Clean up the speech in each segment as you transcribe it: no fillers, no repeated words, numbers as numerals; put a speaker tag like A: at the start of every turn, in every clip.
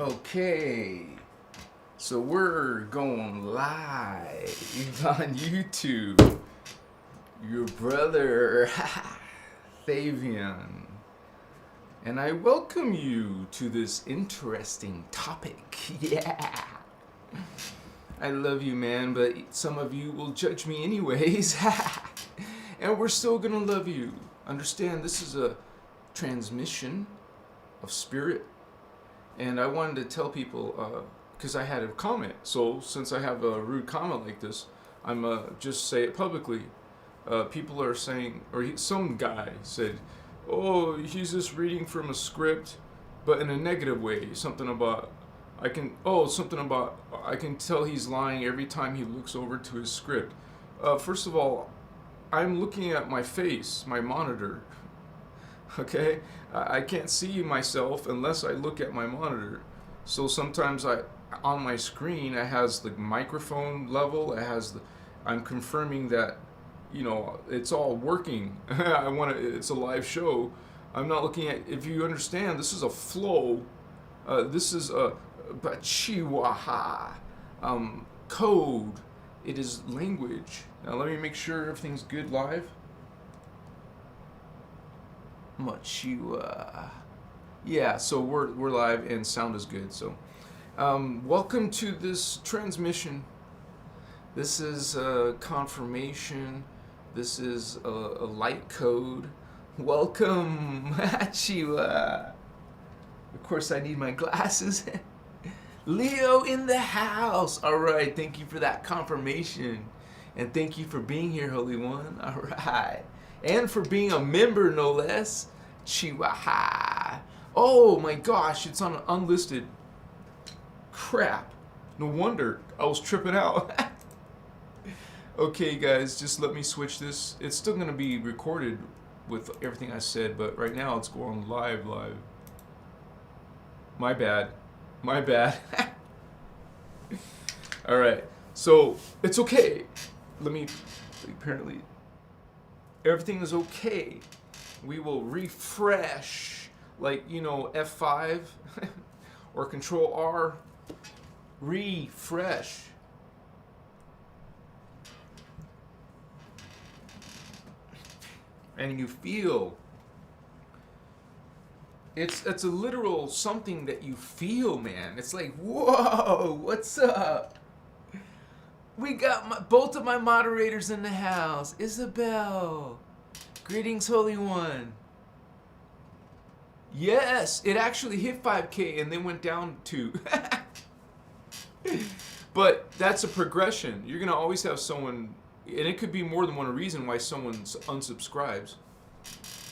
A: Okay, so we're going live on YouTube. Your brother, Fabian. And I welcome you to this interesting topic. Yeah. I love you, man, but some of you will judge me anyways. And we're still gonna love you. Understand, this is a transmission of spirit. And I wanted to tell people, because I had a comment. So since I have a rude comment like this, I'm just say it publicly. People are saying, or some guy said, oh, he's just reading from a script, but in a negative way. Something about, I can tell he's lying every time he looks over to his script. First of all, I'm looking at my face, my monitor. Okay, I can't see myself unless I look at my monitor. So sometimes on my screen, it has the microphone level. I'm confirming that, it's all working. It's a live show. I'm not looking at. If you understand, this is a flow. This is a bachiwaha code. It is language. Now let me make sure everything's good live. Yeah, so we're live and sound is good. So welcome to this transmission. This is a confirmation. This is a light code. Welcome. Of course I need my glasses. Leo in the house. All right, thank you for that confirmation, and thank you for being here, Holy One. All right. And for being a member, no less. Chihuahua. Oh my gosh, it's on an unlisted. Crap. No wonder I was tripping out. Okay, guys, just let me switch this. It's still going to be recorded with everything I said, but right now it's going live. My bad. All right. So it's okay. Apparently, everything is okay. We will refresh, like, F5 or Control R. Refresh. And you feel. It's a literal something that you feel, man. It's like, whoa, what's up? We got both of my moderators in the house. Isabel. Greetings, Holy One. Yes, it actually hit 5K and then went down to. But that's a progression. You're going to always have someone, and it could be more than one reason why someone unsubscribes.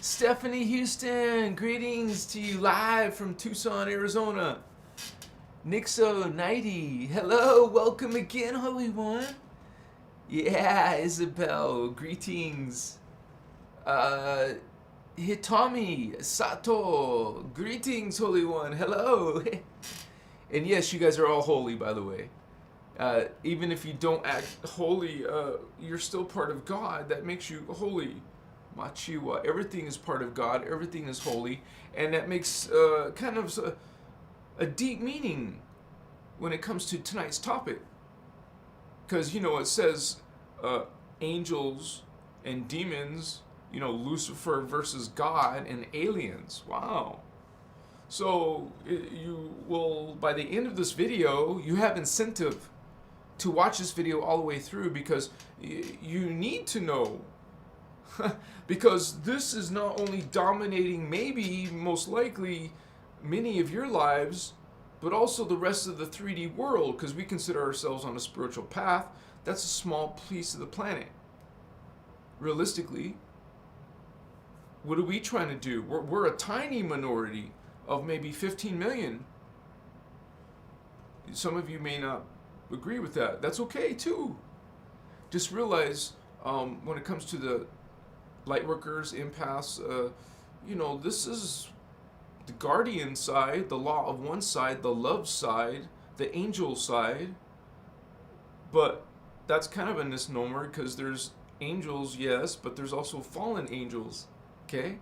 A: Stephanie Houston, greetings to you live from Tucson, Arizona. Nixo90, hello, welcome again, Holy One. Yeah, Isabel, greetings. Hitami, Sato, greetings, Holy One, hello. And yes, you guys are all holy, by the way. Even if you don't act holy, you're still part of God. That makes you holy. Machiwa. Everything is part of God. Everything is holy. And that makes kind of a deep meaning when it comes to tonight's topic. Because, it says angels and demons, Lucifer versus God and aliens. Wow. So you will, by the end of this video, you have incentive to watch this video all the way through, because you need to know. Because this is not only dominating, maybe, most likely, many of your lives, but also the rest of the 3D world, because we consider ourselves on a spiritual path. That's a small piece of the planet. Realistically, what are we trying to do? We're a tiny minority of maybe 15 million. Some of you may not agree with that. That's okay too. Just realize when it comes to the lightworkers, empaths, this is the guardian side, the law of one side, the love side, the angel side. But that's kind of a misnomer, because there's angels, yes, but there's also fallen angels. Okay?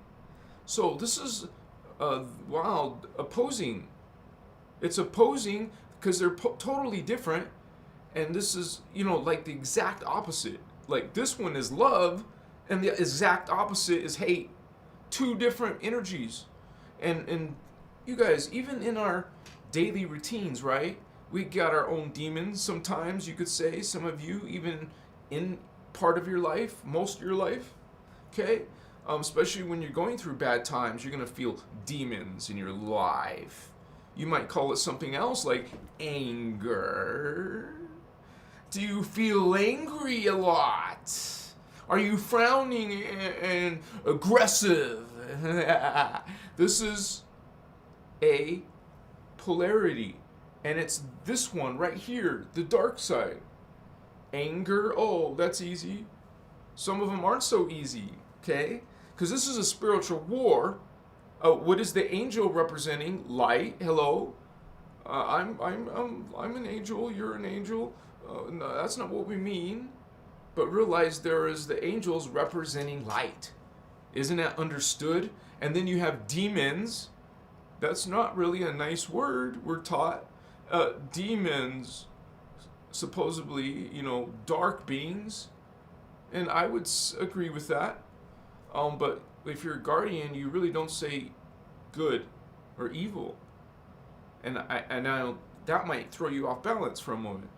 A: So this is opposing It's opposing because they're totally different. And this is, like the exact opposite. Like this one is love, and the exact opposite is hate. Two different energies. And you guys, even in our daily routines, right? We got our own demons sometimes, you could say. Some of you, even in part of your life, most of your life, okay? Especially when you're going through bad times, you're going to feel demons in your life. You might call it something else like anger. Do you feel angry a lot? Are you frowning and aggressive? This is a polarity. And it's this one right here, the dark side. Anger, oh, that's easy. Some of them aren't so easy, okay? Because this is a spiritual war. What is the angel representing? Light. Hello. I'm an angel. You're an angel. No, that's not what we mean. But realize there is the angels representing light. Isn't that understood? And then you have demons. That's not really a nice word. We're taught demons, supposedly, dark beings, and I would agree with that. But if you're a guardian, you really don't say good or evil, and that might throw you off balance for a moment.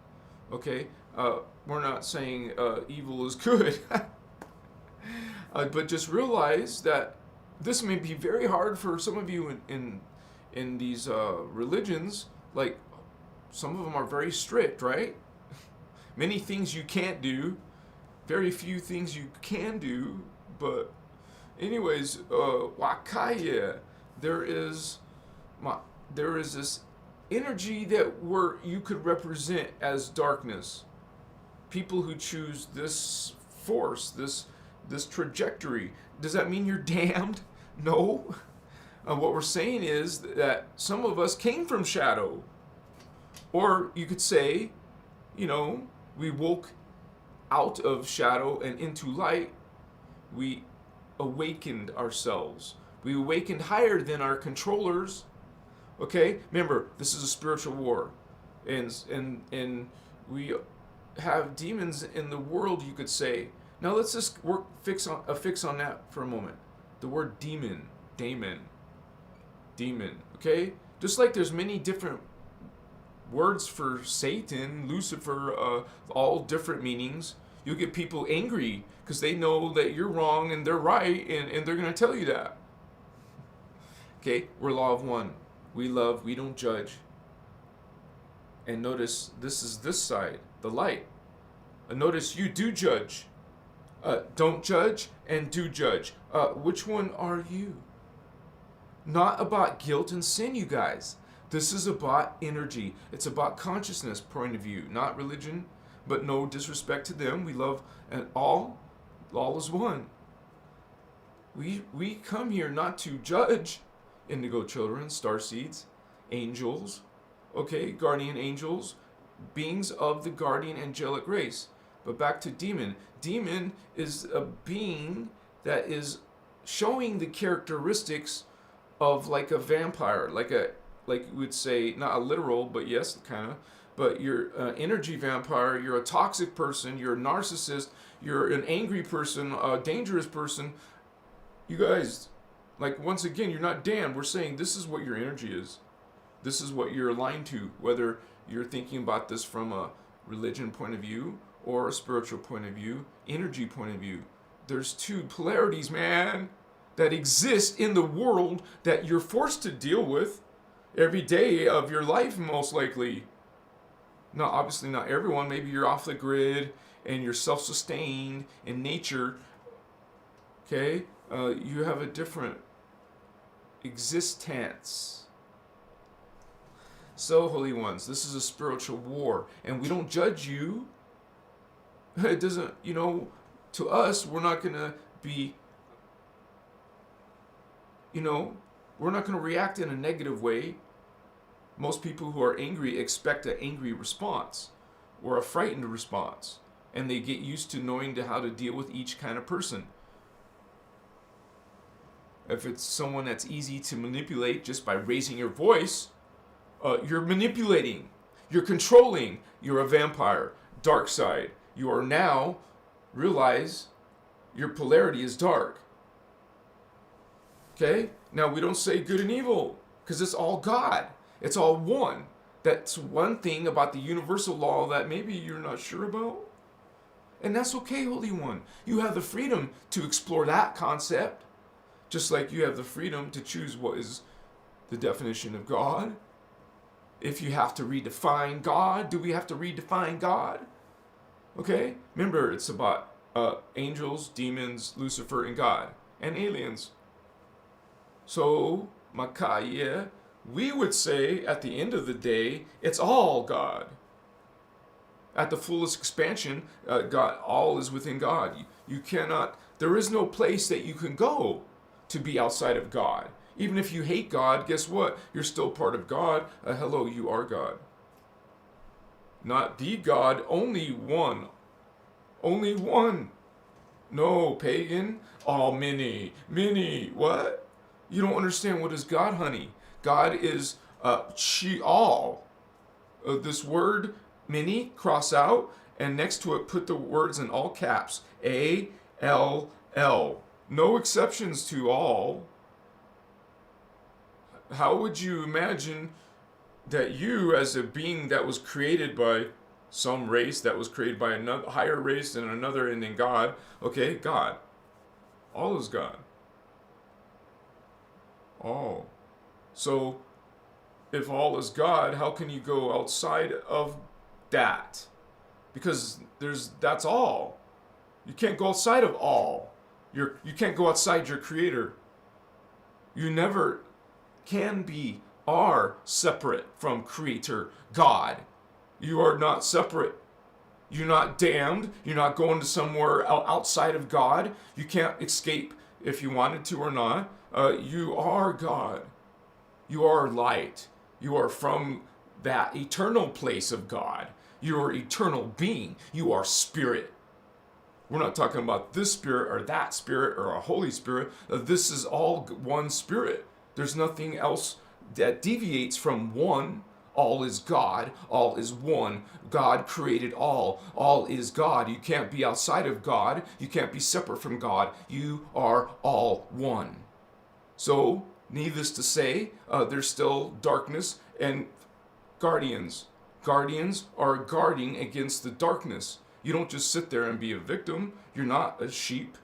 A: Okay, we're not saying evil is good, but just realize that this may be very hard for some of you in these religions. Like some of them are very strict, right? Many things you can't do, very few things you can do. But anyways, wakaya, there is this energy that you could represent as darkness. People who choose this force, this trajectory. Does that mean you're damned? No. What we're saying is that some of us came from shadow. Or you could say, we woke out of shadow and into light. We awakened ourselves. We awakened higher than our controllers. Okay? Remember, this is a spiritual war. And we have demons in the world, you could say. Now let's just fix on that for a moment. The word demon, okay? Just like there's many different words for Satan, Lucifer, all different meanings. You'll get people angry because they know that you're wrong and they're right, and they're going to tell you that. Okay, we're law of one. We love, we don't judge. And notice this is this side, the light. Notice you do judge. Don't judge and do judge. Which one are you? Not about guilt and sin, you guys. This is about energy. It's about consciousness point of view, not religion, but no disrespect to them. We love, and all is one. We come here not to judge indigo children, starseeds, angels, okay, guardian angels, beings of the guardian angelic race. But back to demon. Demon is a being that is showing the characteristics of like a vampire, like you would say, not a literal, but yes, kind of. But you're an energy vampire, you're a toxic person, you're a narcissist, you're an angry person, a dangerous person. You guys, like once again, you're not damned. We're saying this is what your energy is. This is what you're aligned to, whether you're thinking about this from a religion point of view or a spiritual point of view, energy point of view. There's two polarities, man, that exist in the world that you're forced to deal with every day of your life, most likely. Now, obviously not everyone. Maybe you're off the grid and you're self-sustained in nature. Okay? You have a different existence. So, holy ones, this is a spiritual war, and we don't judge you. It doesn't, to us, we're not going to be, we're not going to react in a negative way. Most people who are angry expect an angry response or a frightened response, and they get used to knowing how to deal with each kind of person. If it's someone that's easy to manipulate just by raising your voice, You're manipulating. You're controlling. You're a vampire. Dark side. You are now, realize, your polarity is dark. Okay? Now, we don't say good and evil, because it's all God. It's all one. That's one thing about the universal law that maybe you're not sure about. And that's okay, Holy One. You have the freedom to explore that concept, just like you have the freedom to choose what is the definition of God. If you have to redefine God, do we have to redefine God? Okay? Remember, it's about angels, demons, Lucifer, and God, and aliens. So, Makaya, we would say at the end of the day, it's all God. At the fullest expansion, God, all is within God. You cannot, there is no place that you can go to be outside of God. Even if you hate God, guess what? You're still part of God. Hello, you are God. Not the God, only one. Only one. No, pagan. Oh, many. What? You don't understand what is God, honey. God is all. This word, many, cross out, and next to it put the words in all caps. A-L-L. No exceptions to all. How would you imagine that you, as a being that was created by some race, that was created by another higher race than another, and then God, okay, God. All is God. All. So, if all is God, how can you go outside of that? Because that's all. You can't go outside of all. You can't go outside your Creator. You never can be, are separate from Creator God. You are not separate. You're not damned. You're not going to somewhere outside of God. You can't escape if you wanted to or not. You are God. You are light. You are from that eternal place of God. You are eternal being. You are spirit. We're not talking about this spirit or that spirit or a Holy Spirit. This is all one spirit. There's nothing else that deviates from one. All is God. All is one. God created all. All is God. You can't be outside of God. You can't be separate from God. You are all one. So, needless to say, there's still darkness and guardians. Guardians are guarding against the darkness. You don't just sit there and be a victim. You're not a sheep.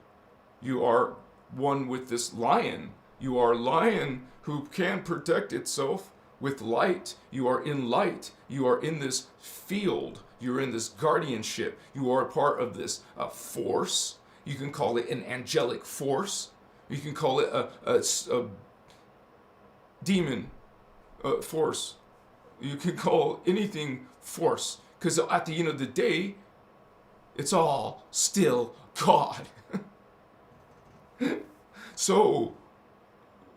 A: You are one with this lion. You are a lion who can protect itself with light. You are in light. You are in this field. You're in this guardianship. You are a part of this force. You can call it an angelic force. You can call it a demon force. You can call anything force. Because at the end of the day, it's all still God. So,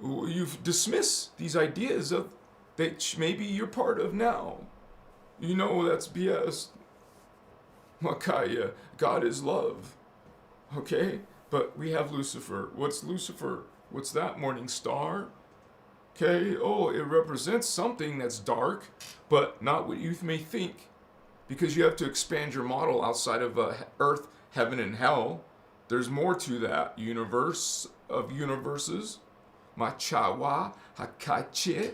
A: you've dismissed these ideas of that maybe you're part of now. You know that's BS. Makaya, God is love. Okay? But we have Lucifer. What's Lucifer? What's that? Morning star? Okay? Oh, it represents something that's dark, but not what you may think. Because you have to expand your model outside of earth, heaven, and hell. There's more to that universe of universes. Machawa, Hakache.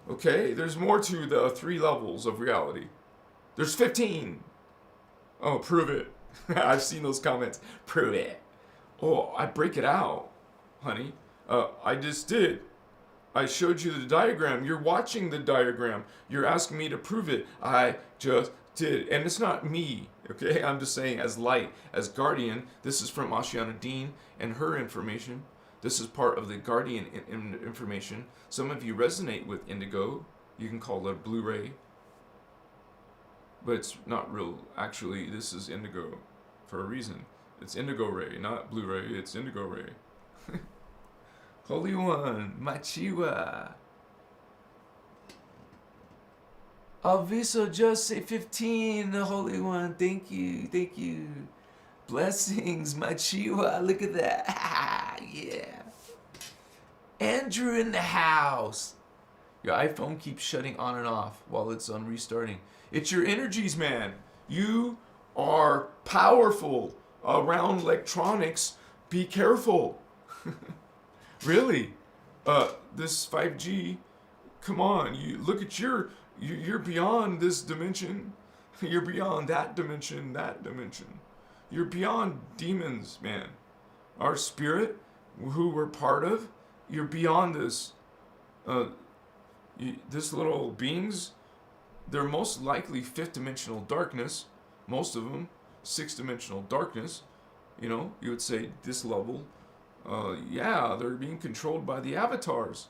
A: Okay? There's more to the 3 levels of reality. There's 15. Oh, prove it. I've seen those comments. Prove it. Oh, I break it out, honey. I just did. I showed you the diagram. You're watching the diagram. You're asking me to prove it. I just did. And it's not me, okay? I'm just saying as light, as guardian. This is from Ashiana Dean and her information. This is part of the guardian information. Some of you resonate with indigo. You can call it Blu-ray. But it's not real. Actually, this is indigo for a reason. It's indigo ray, not Blu-ray. It's indigo ray. Holy One, Machiwa. Alviso just say 15, the Holy One. Thank you, thank you. Blessings, Machiwa. Look at that. Yeah. Andrew in the house. Your iPhone keeps shutting on and off while it's on restarting. It's your energies, man. You are powerful around electronics. Be careful. Really. This 5G, come on. You look at you're beyond this dimension. You're beyond that dimension, that dimension. You're beyond demons, man. Our spirit, who we're part of, you're beyond this. This little beings, they're most likely fifth dimensional darkness. Most of them, sixth dimensional darkness. You know, you would say this level. Yeah, they're being controlled by the avatars.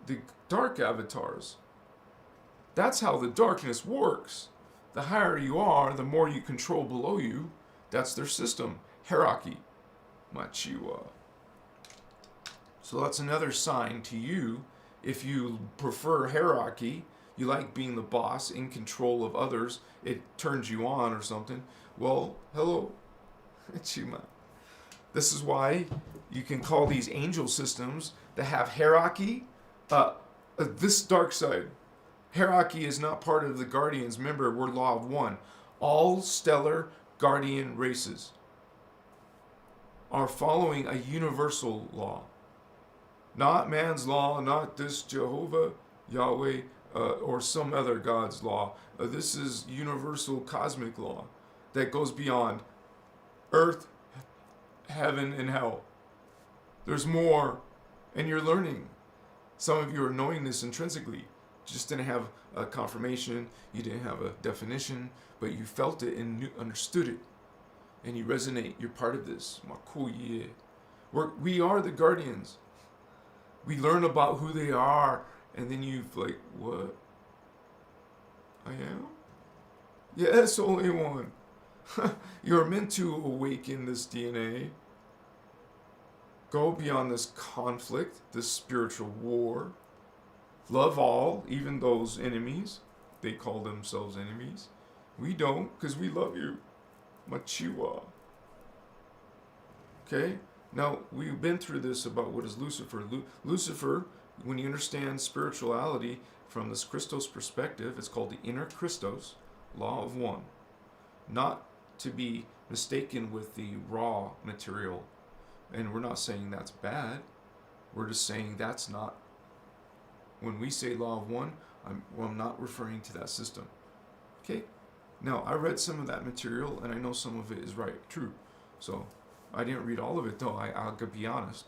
A: The dark avatars. That's how the darkness works. The higher you are, the more you control below you. That's their system. Hierarchy. Machiwa. So that's another sign to you. If you prefer hierarchy, you like being the boss, in control of others, it turns you on or something. Well, hello. Chima. This is why you can call these angel systems that have hierarchy, this dark side. Hierarchy is not part of the Guardians. Remember, we're law of one. All stellar guardian races are following a universal law. Not man's law, not this Jehovah, Yahweh, or some other God's law. This is universal cosmic law that goes beyond earth, heaven, and hell. There's more, and you're learning. Some of you are knowing this intrinsically. Just didn't have a confirmation, you didn't have a definition, but you felt it and understood it. And you resonate, you're part of this. We are the guardians. We learn about who they are, and then you like, what? I am? Yes, only one. You're meant to awaken this DNA. Go beyond this conflict, this spiritual war. Love all, even those enemies. They call themselves enemies. We don't, because we love you. Machiwa. Okay? Now, we've been through this about what is Lucifer. Lucifer, when you understand spirituality from this Christos perspective, it's called the Inner Christos, law of one. Not to be mistaken with the raw material. And we're not saying that's bad. We're just saying that's not. When we say law of one, I'm not referring to that system. Okay? Now, I read some of that material, and I know some of it is right, true. So, I didn't read all of it, though. I'll be honest.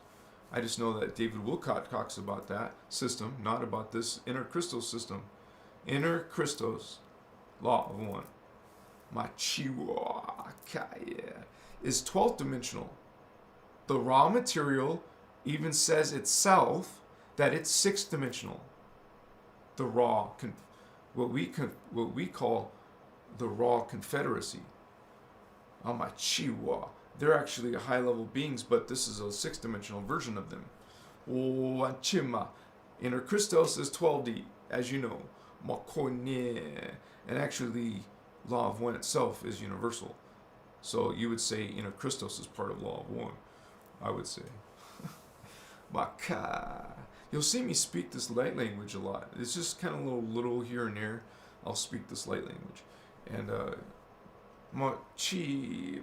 A: I just know that David Wilcott talks about that system, not about this Inner Christos system. Inner Christos, law of one. Machiwa Kaya is 12th dimensional. The raw material even says itself that it's 6th dimensional. The raw, what we call the raw confederacy. Amachiwa. They're actually high-level beings, but this is a 6th dimensional version of them. Wachima. Inner Christos is 12D, as you know. Makone. And actually, law of one itself is universal. So you would say Inner Christos is part of law of one. I would say. Maka. You'll see me speak this light language a lot. It's just kind of a little here and there. I'll speak this light language. And Mochivas.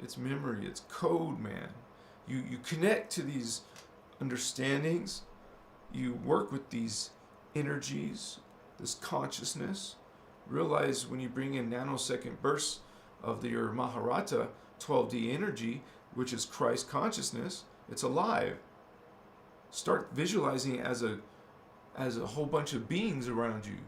A: It's memory, it's code, man. You connect to these understandings. You work with these energies, this consciousness. Realize when you bring in nanosecond bursts of your Maharata 12D energy, which is Christ consciousness, it's alive. Start visualizing it as a whole bunch of beings around you.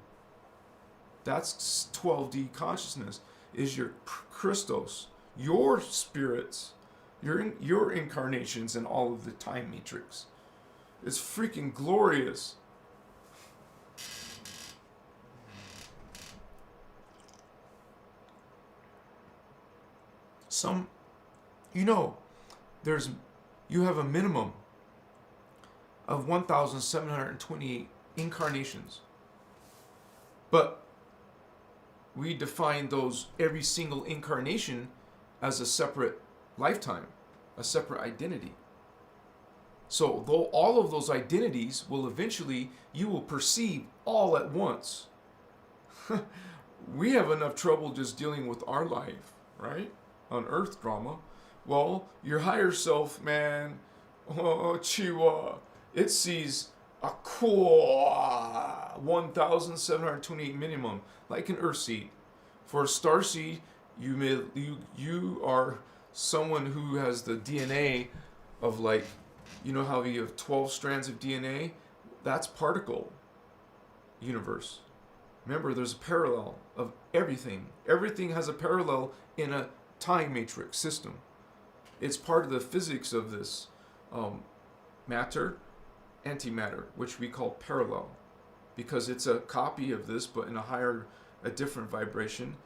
A: That's 12D consciousness, is your Christos, your spirits, your incarnations in all of the time matrix. It's freaking glorious. You have a minimum of 1,728 incarnations. But we define those, every single incarnation, as a separate lifetime, a separate identity. So though all of those identities will eventually, you will perceive all at once. We have enough trouble just dealing with our life, right? On earth drama. Well, your higher self, man, oh, Chiwa, it sees a cool 1,728 minimum, like an earth seed. For a star seed, you are someone who has the DNA of, like, you know how you have 12 strands of DNA? That's particle universe. Remember, there's a parallel of everything. Everything has a parallel in a time matrix system. It's part of the physics of this matter, antimatter, which we call parallel, because it's a copy of this, but in a different vibration,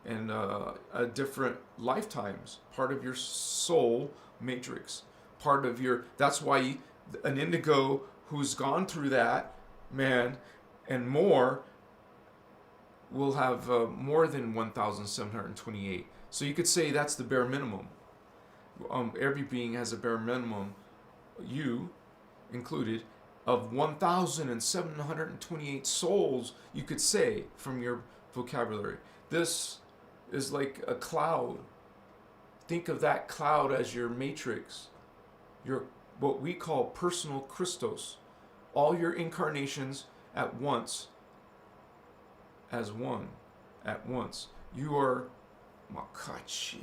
A: and a different lifetimes, part of your soul matrix, part of your, that's why an indigo who's gone through that, man, and more, will have more than 1,728. So you could say that's the bare minimum. Every being has a bare minimum, you included, of 1,728 souls, you could say, from your vocabulary. This is like a cloud. Think of that cloud as your matrix, your what we call personal Christos. All your incarnations at once, as one, at once. You are Makachis.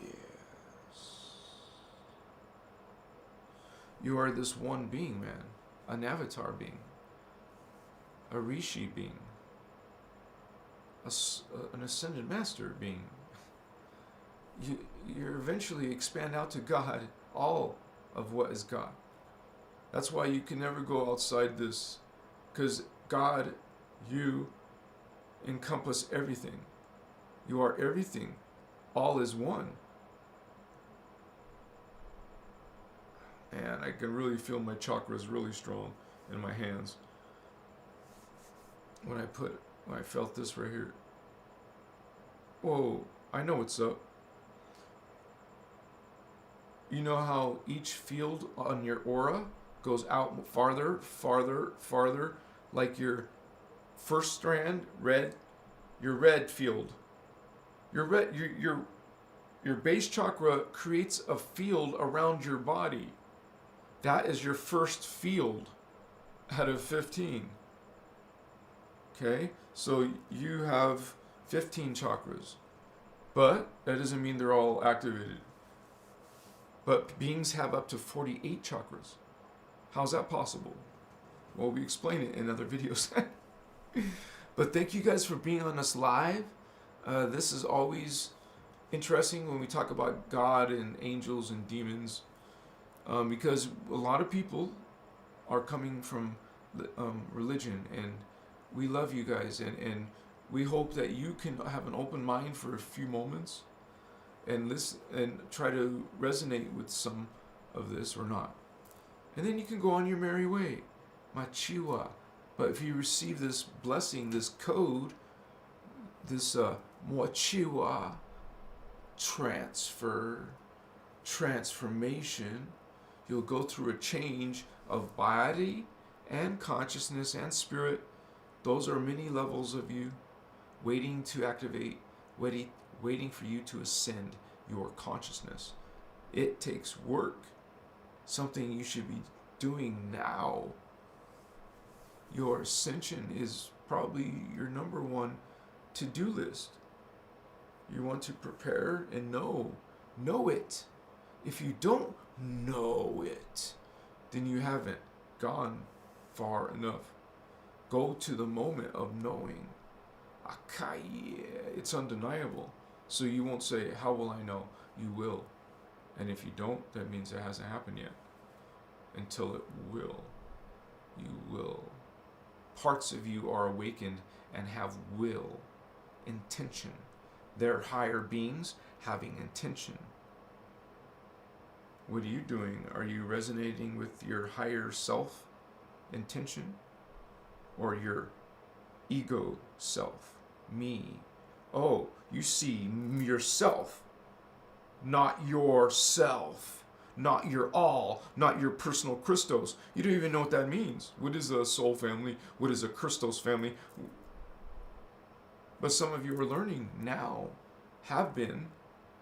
A: You are this one being, man. An avatar being. A rishi being. An ascended master being. You eventually expand out to God, all of what is God. That's why you can never go outside this, because God, you encompass everything. You are everything. All is one. And I can really feel my chakras really strong in my hands when I felt this right here. Whoa, I know what's up. You know how each field on your aura goes out farther, farther, farther, like your first strand, red, your red field. Your base chakra creates a field around your body. That is your first field out of 15. Okay? So you have 15 chakras. But that doesn't mean they're all activated. But beings have up to 48 chakras. How's that possible? Well, we explain it in other videos. But thank you guys for being on us live. This is always interesting when we talk about God and angels and demons. Because a lot of people are coming from religion, and we love you guys, and we hope that you can have an open mind for a few moments and listen and try to resonate with some of this or not. And then you can go on your merry way. Machiwa. But if you receive this blessing, this code, this Mochiwa transformation, you'll go through a change of body and consciousness and spirit. Those are many levels of you waiting to activate, waiting for you to ascend your consciousness. It takes work, something you should be doing now. Your ascension is probably your number one to-do list. You want to prepare and know it. If you don't know it, then you haven't gone far enough. Go to the moment of knowing. It's undeniable. So you won't say, how will I know? You will. And if you don't, that means it hasn't happened yet. Until it will. You will. Parts of you are awakened and have will, intention. They're higher beings having intention. What are you doing? Are you resonating with your higher self intention? Or your ego self, me? Oh, you see yourself, not yourself. not your all, not your personal Christos. You don't even know what that means. What is a soul family? What is a Christos family? But some of you are learning now, have been.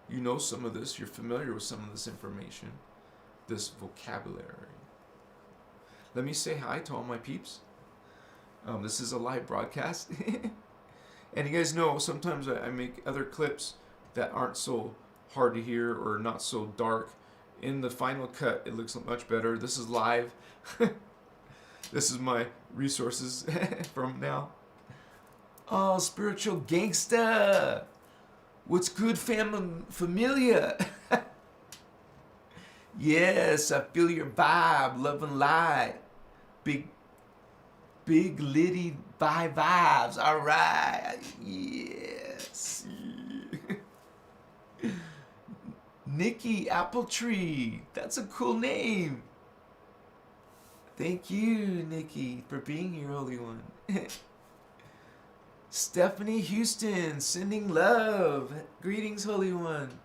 A: You know some of this. You're familiar with some of this information, this vocabulary. Let me say hi to all my peeps. This is a live broadcast. And you guys know sometimes I make other clips that aren't so hard to hear or not so dark. In the final cut, it looks much better. This is live. This is my resources from now. Oh, spiritual gangsta. What's good, familia? Yes, I feel your vibe, love and light. Big litty vibes. All right. Yes. Nikki Appletree. That's a cool name. Thank you, Nikki, for being here, Holy One. Stephanie Houston, sending love. Greetings, Holy One.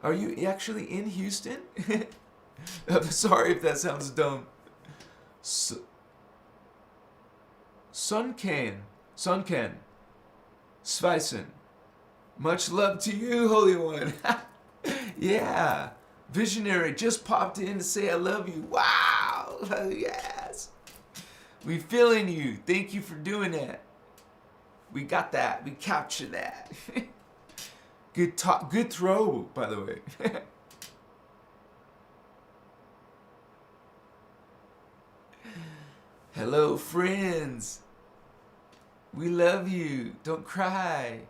A: Are you actually in Houston? I'm sorry if that sounds dumb. Sunken, Sveisen. Much love to you, Holy One. Yeah. Visionary just popped in to say I love you. Wow. Yes. We feeling you. Thank you for doing that. We got that. We captured that. Good talk. Good throw, by the way. Hello, friends. We love you. Don't cry.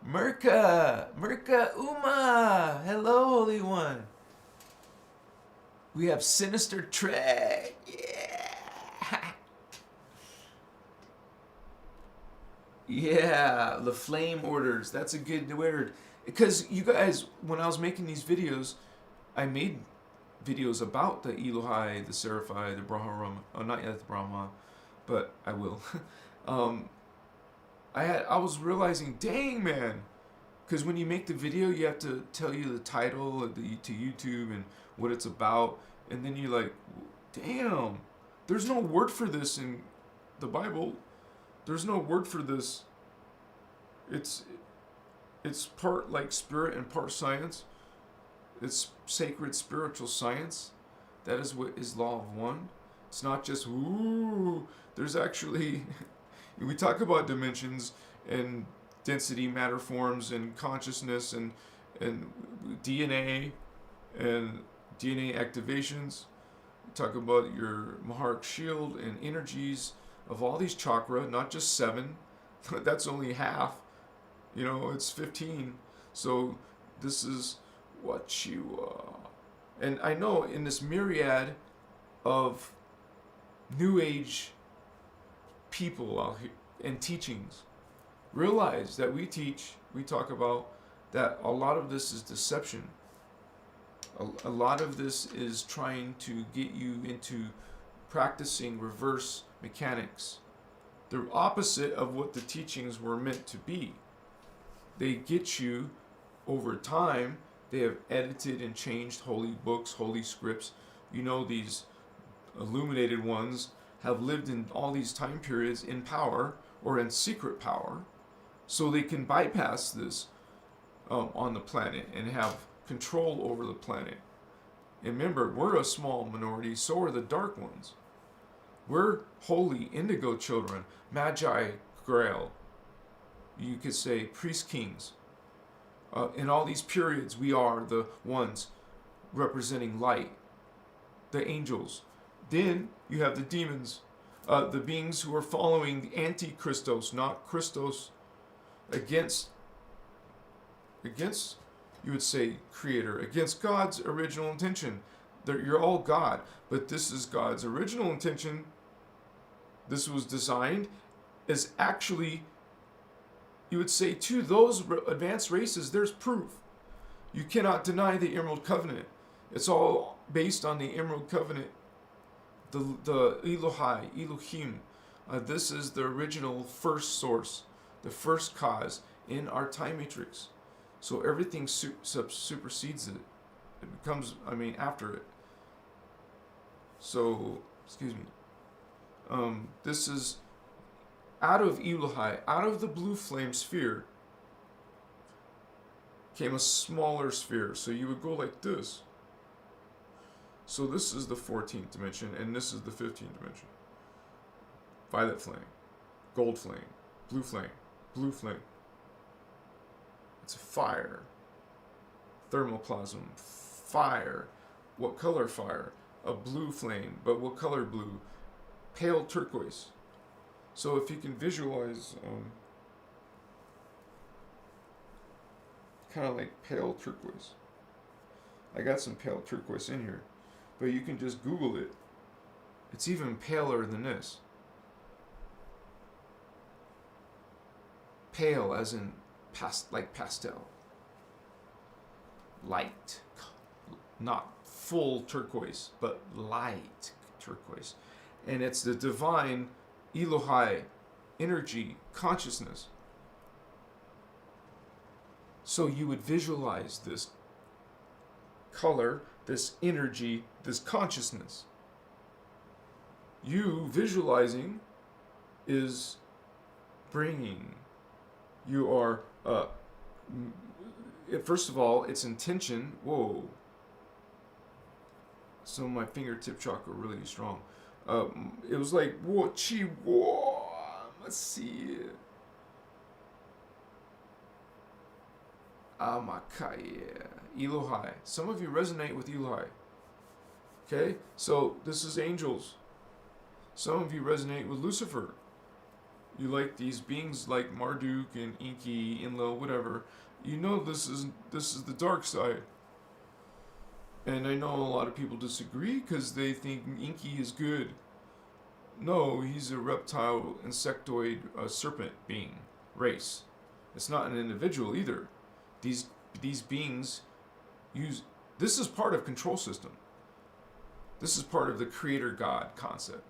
A: Merka Uma. Hello, Holy One. We have Sinister Trek. Yeah. Yeah, the flame orders. That's a good word. Because you guys, when I was making these videos, I made videos about the Elohai, the Seraphai, the Brahma, not yet the Brahma, but I will. I was realizing, dang man, because when you make the video, you have to tell you the title to YouTube and what it's about, and then you're like, damn, there's no word for this in the Bible. There's no word for this. It's part like spirit and part science. It's sacred spiritual science. That is what is law of one. It's not just ooh. There's actually, we talk about dimensions and density, matter forms, and consciousness, and DNA and DNA activations. We talk about your Maharic shield and energies of all these chakra, not just 7. That's only half. You know, it's 15. So this is what you and I know in this myriad of New Age people out here and teachings, realize that we talk about that a lot of this is deception. A lot of this is trying to get you into practicing reverse mechanics, the opposite of what the teachings were meant to be. They get you over time. They have edited and changed holy books, holy scripts. You know, these illuminated ones have lived in all these time periods in power or in secret power, so they can bypass this on the planet and have control over the planet. And remember, we're a small minority, so are the dark ones. We're holy indigo children, magi grail. You could say priest kings. In all these periods, we are the ones representing light, the angels. Then you have the demons, the beings who are following the anti-Christos, not Christos, against, you would say, creator, against God's original intention. You're all God, but this is God's original intention. This was designed as actually, you would say, to those advanced races, there's proof. You cannot deny the Emerald Covenant. It's all based on the Emerald Covenant, the Elohai, Elohim. This is the original first source, the first cause in our time matrix. So everything supersedes it. It becomes, after it. So, excuse me. This is out of Elohai, out of the blue flame sphere, came a smaller sphere. So you would go like this. So this is the 14th dimension, and this is the 15th dimension. Violet flame, gold flame, blue flame, blue flame. It's a fire. Thermoplasm, fire. What color fire? A blue flame, but what color blue? Pale turquoise. So if you can visualize, kind of like pale turquoise. I got some pale turquoise in here, but you can just Google it. It's even paler than this. Pale as in like pastel. Light. Not full turquoise, but light turquoise. And it's the divine Elohai energy, consciousness. So you would visualize this color, this energy, this consciousness. You visualizing is bringing. You are, first of all, it's intention. Whoa. So my fingertip chakra really strong. It was like, whoa, chi, whoa. Let's see. Amakaya. Elohai. Some of you resonate with Elohai. Okay? So this is angels. Some of you resonate with Lucifer. You like these beings like Marduk and Enki, Enlil, whatever. You know this is the dark side. And I know a lot of people disagree because they think Enki is good. No, he's a reptile, insectoid, serpent being, race. It's not an individual either. These beings use... This is part of control system. This is part of the creator God concept.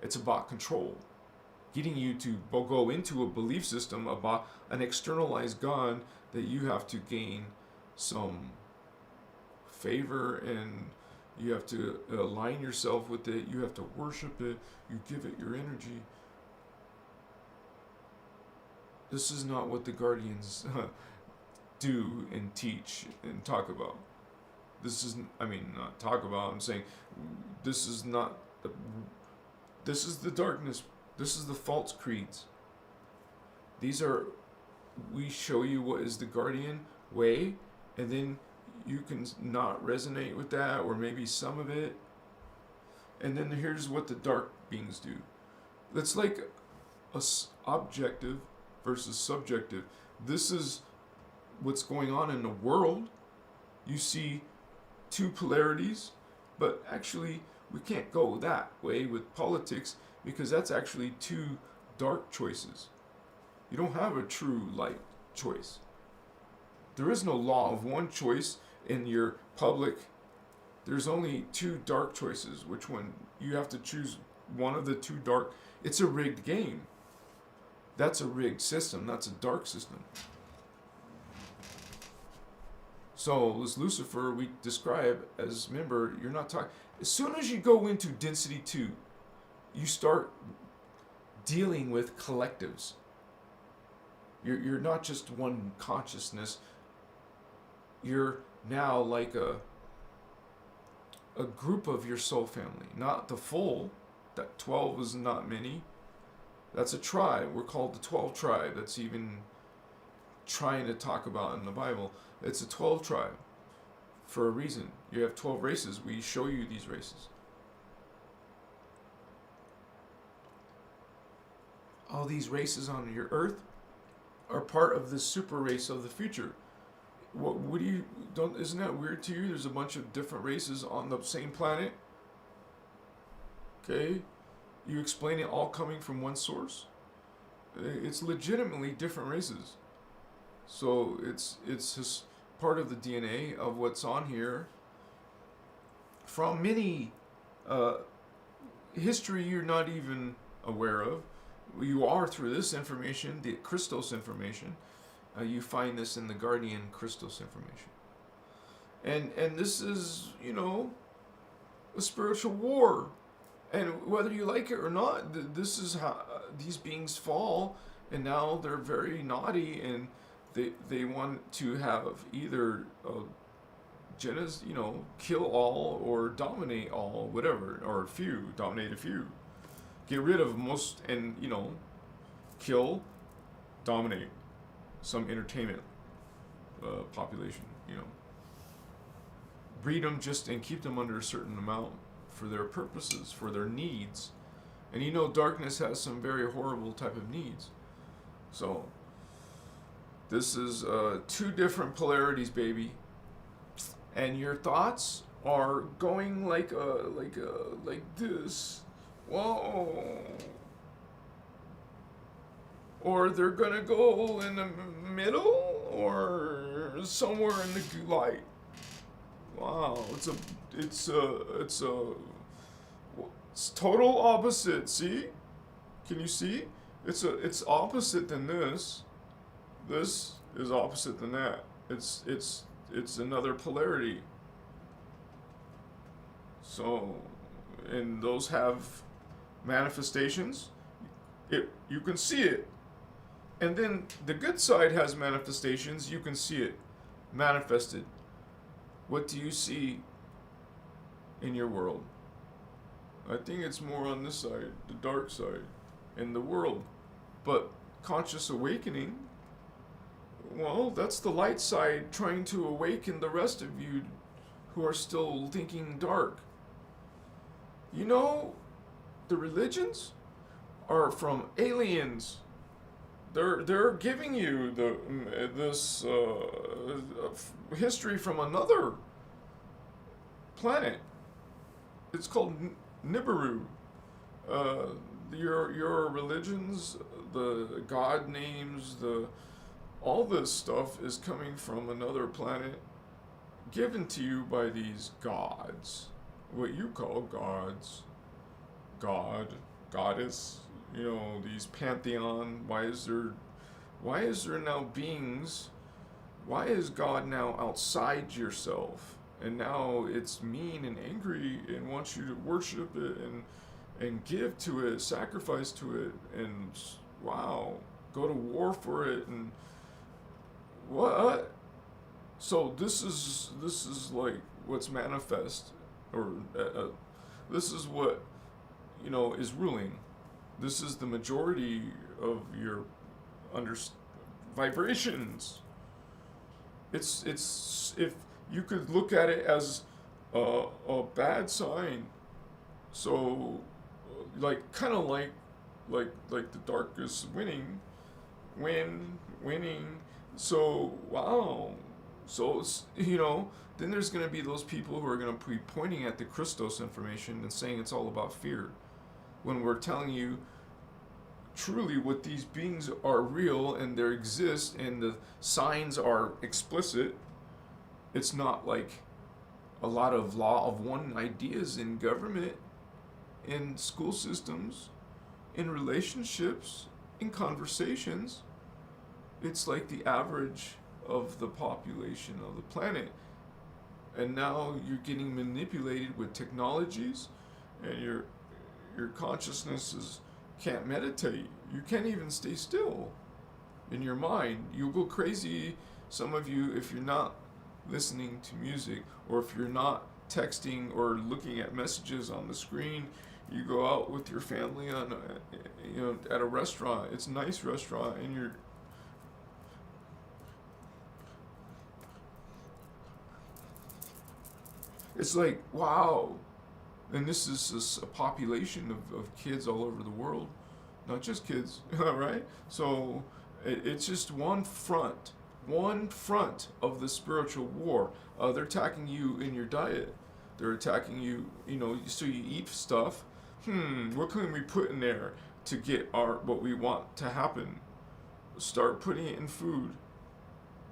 A: It's about control. Getting you to go into a belief system about an externalized God that you have to gain some favor, and you have to align yourself with it. You have to worship it. You give it your energy. This is not what the guardians do and teach and talk about. This is, not talk about, I'm saying this is not, this is the darkness. This is the false creeds. These are, we show you what is the guardian way, and then you can not resonate with that, or maybe some of it. And then here's what the dark beings do. It's like objective versus subjective. This is what's going on in the world. You see two polarities, but actually we can't go that way with politics, because that's actually two dark choices. You don't have a true light choice. There is no law of one choice in your public. There's only two dark choices. Which one? You have to choose one of the two dark. It's a rigged game. That's a rigged system. That's a dark system. So this Lucifer we describe as, remember, you're not talking. As soon as you go into density 2, you start dealing with collectives. You're not just one consciousness. You're now like a group of your soul family, not the full. That 12 is not many. That's a tribe. We're called the 12 tribe. That's even trying to talk about in the Bible. It's a 12 tribe for a reason. You have 12 races. We show you these races. All these races on your earth are part of the super race of the future. What do you don't? Isn't that weird to you? There's a bunch of different races on the same planet. Okay, you explain it all coming from one source. It's legitimately different races. So it's just part of the DNA of what's on here. From many history you're not even aware of. You are through this information, the Christos information. You find this in the Guardian Christos information. And this is, you know, a spiritual war. And whether you like it or not, this is how these beings fall, and now they're very naughty, and they want to have either you know, kill all or dominate all, whatever, or a few, dominate a few, get rid of most, and you know, kill, dominate some entertainment population, you know, breed them just and keep them under a certain amount for their purposes, for their needs. And you know, darkness has some very horrible type of needs. So this is two different polarities, baby. And your thoughts are going like this. Whoa. Or they're gonna go in the middle, or somewhere in the light. Wow, it's total opposite. See? Can you see? It's opposite than this. This is opposite than that. It's another polarity. So, and those have manifestations. You can see it. And then the good side has manifestations. You can see it manifested. What do you see in your world? I think it's more on this side, the dark side, in the world. But conscious awakening, well, that's the light side trying to awaken the rest of you who are still thinking dark. You know, the religions are from aliens. They're giving you this history from another planet. It's called Nibiru. Your religions, the god names, all this stuff is coming from another planet, given to you by these gods, what you call gods, god, goddess. You know, these pantheon. Why is there now beings? Why is God now outside yourself? And now it's mean and angry and wants you to worship it and give to it, sacrifice to it, and wow, go to war for it, and what? So this is like what's manifest, or this is what, you know, is ruling. This is the majority of your vibrations. It's if you could look at it as a bad sign. So like kind of like the darkest winning. So wow. So it's, you know, then there's going to be those people who are going to be pointing at the Christos information and saying it's all about fear, when we're telling you truly what these beings are real and they exist and the signs are explicit. It's not like a lot of law of one ideas in government, in school systems, in relationships, in conversations. It's like the average of the population of the planet. And now you're getting manipulated with technologies, and your consciousness can't meditate. You can't even stay still in your mind. You'll go crazy, some of you, if you're not listening to music, or if you're not texting or looking at messages on the screen. You go out with your family on at a restaurant. It's a nice restaurant, and you're it's like, wow. And this is a population of kids all over the world, not just kids, right? So it's just one front of the spiritual war. They're attacking you in your diet. They're attacking you, so you eat stuff. What can we put in there to get what we want to happen? Start putting it in food.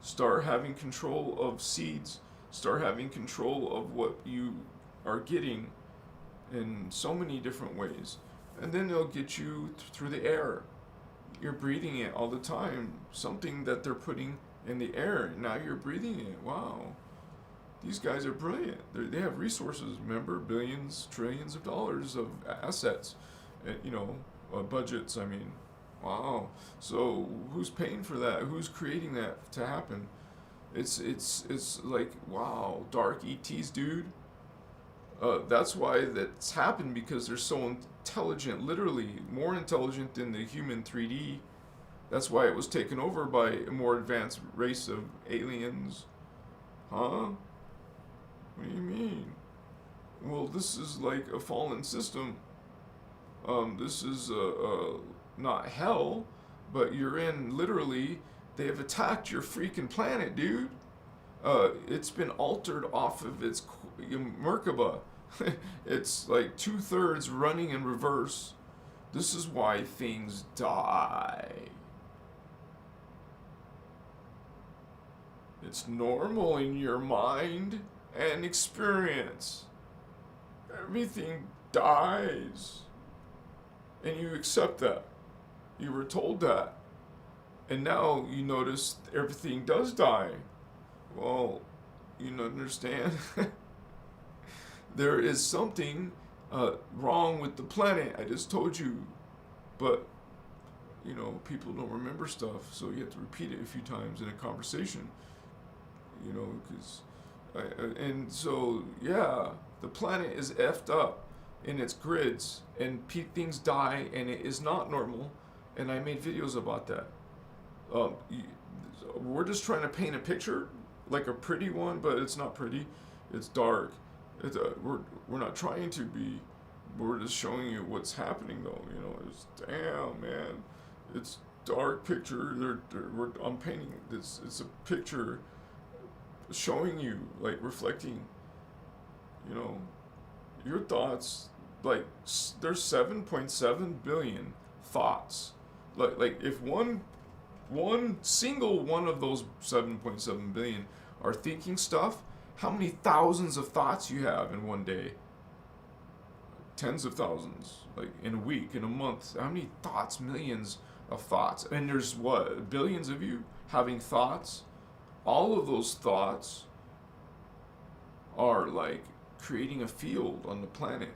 A: Start having control of seeds. Start having control of what you are getting in so many different ways. And then they'll get you through the air. You're breathing it all the time. Something that they're putting in the air, now you're breathing it. Wow.
B: These guys are brilliant. They have resources. Remember, billions, trillions of dollars of assets, budgets. I mean, wow. So who's paying for that? Who's creating that to happen? It's like, wow, dark ETs, dude. That's why that's happened, because they're so intelligent, literally more intelligent than the human 3D. That's why it was taken over by a more advanced race of aliens. Huh? What do you mean? Well, this is like a fallen system. This is not hell, but you're in, literally, they have attacked your freaking planet, dude. It's been altered off of its Merkaba. It's like 2/3 running in reverse. This is why things die. It's normal in your mind and experience. Everything dies. And you accept that. You were told that. And now you notice everything does die. Well, you understand? There is something wrong with the planet. I just told you. But, people don't remember stuff. So you have to repeat it a few times in a conversation. Because... and so, yeah, the planet is effed up in its grids, and things die, and it is not normal, and I made videos about that. We're just trying to paint a picture, like a pretty one, but it's not pretty. It's dark. We're not trying to be. We're just showing you what's happening, though. It's, damn, man, it's dark picture. I'm painting this. It's a picture showing you, like, reflecting, your thoughts. Like, there's 7.7 billion thoughts. Like if one single one of those 7.7 billion are thinking stuff, how many thousands of thoughts you have in one day? Tens of thousands, like in a week, in a month. How many thoughts? Millions of thoughts. And there's what, billions of you having thoughts? All of those thoughts are like creating a field on the planet.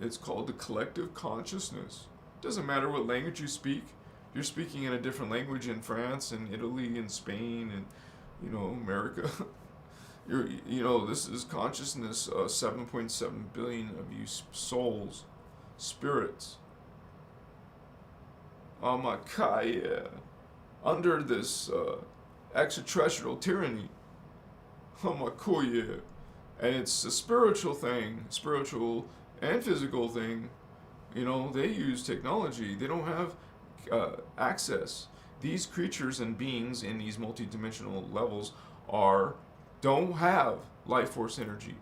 B: It's called the collective consciousness. Doesn't matter what language you speak. You're speaking in a different language in France and Italy and Spain and, America. This is consciousness, 7.7 billion of you souls, spirits. Amakaya, under this extraterrestrial tyranny. Amakoya. And it's a spiritual thing, spiritual and physical thing. They use technology. They don't have access. These creatures and beings in these multidimensional levels don't have life force energy.